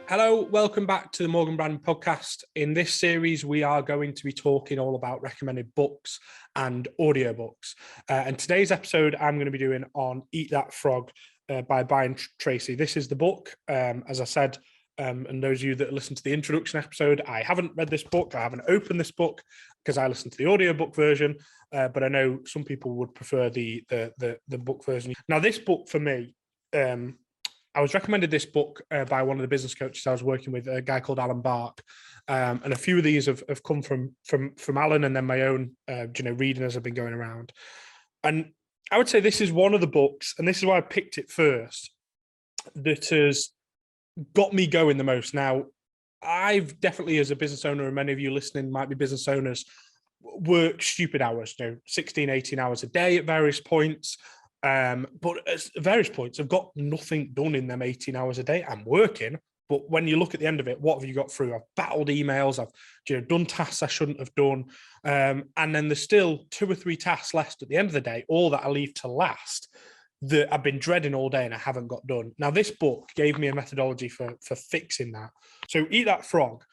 Hello, welcome back to the Morgan Brand podcast. In this series, we are going to be talking all about recommended books and audiobooks. And today's episode, I'm going to be doing on Eat That Frog by Tracy. This is the book, as I said, and those of you that listen to the introduction episode, I haven't read this book. I haven't opened this book because I listened to the audiobook version, but I know some people would prefer the book version. Now, this book for me, I was recommended this book by one of the business coaches I was working with, a guy called Alan Bark, and a few of these have come from Alan, and then my own reading as I've been going around. And I would say this is one of the books, and this is why I picked it first, that has got me going the most. Now, I've definitely, as a business owner, and many of you listening might be business owners, work stupid hours, 16, 18 hours a day at various points. But at various points, I've got nothing done in them 18 hours a day. I'm working, but when you look at the end of it, what have you got through? I've battled emails, I've done tasks I shouldn't have done. And then there's still 2 or 3 tasks left at the end of the day, all that I leave to last, that I've been dreading all day and I haven't got done. Now, this book gave me a methodology for fixing that. So Eat That Frog.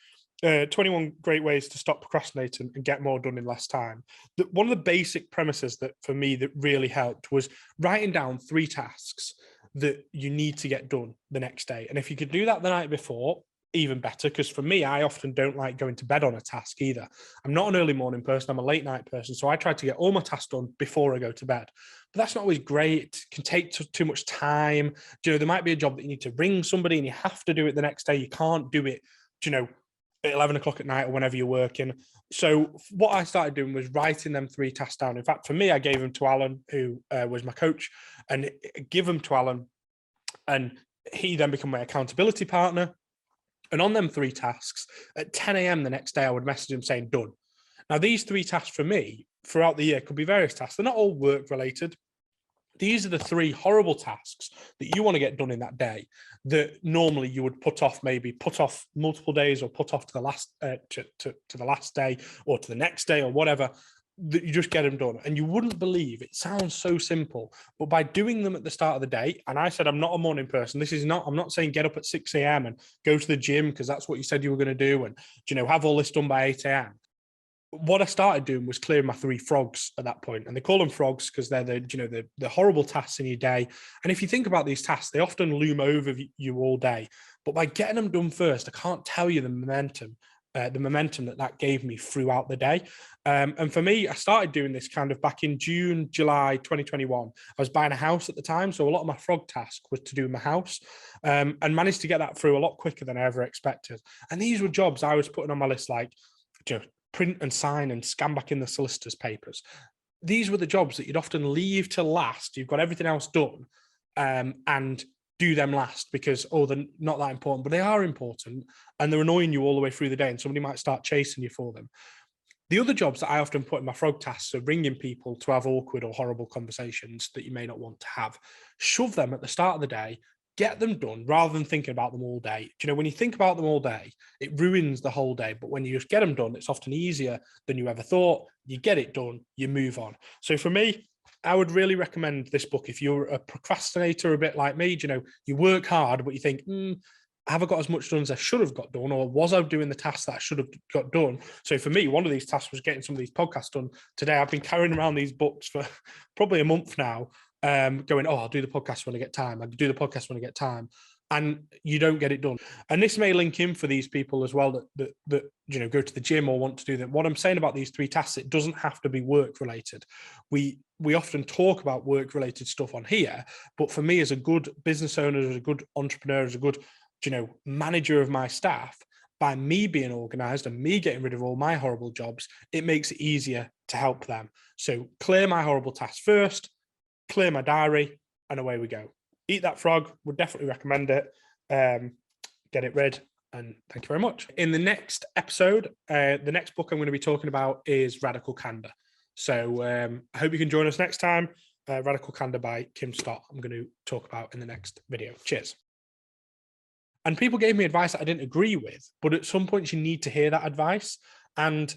21 great ways to stop procrastinating and get more done in less time. One of the basic premises that for me that really helped was writing down 3 tasks that you need to get done the next day. And if you could do that the night before, even better, because for me, I often don't like going to bed on a task either. I'm not an early morning person, I'm a late night person. So I try to get all my tasks done before I go to bed. But that's not always great. It can take too much time. There might be a job that you need to ring somebody and you have to do it the next day. You can't do it, at 11 o'clock at night or whenever you're working. So what I started doing was writing them 3 tasks down. In fact, for me, I gave them to Alan, who was my coach, and give them to Alan. And he then became my accountability partner. And on them 3 tasks, at 10 a.m. the next day, I would message him saying, done. Now, these 3 tasks for me throughout the year could be various tasks. They're not all work related. These are the 3 horrible tasks that you want to get done in that day that normally you would put off multiple days, or put off to the last to the last day or to the next day or whatever, that you just get them done. And you wouldn't believe, it sounds so simple, but by doing them at the start of the day, and I said I'm not a morning person. I'm not saying get up at 6 a.m. and go to the gym because that's what you said you were going to do, and have all this done by 8 a.m. What I started doing was clearing my 3 frogs at that point. And they call them frogs because they're the horrible tasks in your day. And if you think about these tasks, they often loom over you all day. But by getting them done first, I can't tell you the momentum that gave me throughout the day. And for me, I started doing this kind of back in June, July 2021. I was buying a house at the time. So a lot of my frog task was to do my house, and managed to get that through a lot quicker than I ever expected. And these were jobs I was putting on my list, like, print and sign and scan back in the solicitor's papers. These were the jobs that you'd often leave to last. You've got everything else done, and do them last because, they're not that important, but they are important and they're annoying you all the way through the day, and somebody might start chasing you for them. The other jobs that I often put in my frog tasks are ringing people to have awkward or horrible conversations that you may not want to have. Shove them at the start of the day, get them done rather than thinking about them all day. When you think about them all day, it ruins the whole day. But when you just get them done, it's often easier than you ever thought. You get it done, you move on. So for me, I would really recommend this book if you're a procrastinator a bit like me. You work hard, but you think, have I got as much done as I should have got done? Or was I doing the tasks that I should have got done? So for me, one of these tasks was getting some of these podcasts done today. I've been carrying around these books for probably a month now, going, I'll do the podcast when I get time. I do the podcast when I get time. And you don't get it done. And this may link in for these people as well that go to the gym or want to do that. What I'm saying about these 3 tasks, it doesn't have to be work related. We often talk about work related stuff on here, but for me as a good business owner, as a good entrepreneur, as a good manager of my staff, by me being organized and me getting rid of all my horrible jobs, it makes it easier to help them. So clear my horrible tasks first, clear my diary, and away we go. Eat That Frog, would definitely recommend it. Get it read, and thank you very much. In the next episode, the next book I'm going to be talking about is Radical Candor. So I hope you can join us next time. Radical Candor by Kim Stott, I'm going to talk about in the next video. Cheers. And people gave me advice that I didn't agree with, but at some point you need to hear that advice. And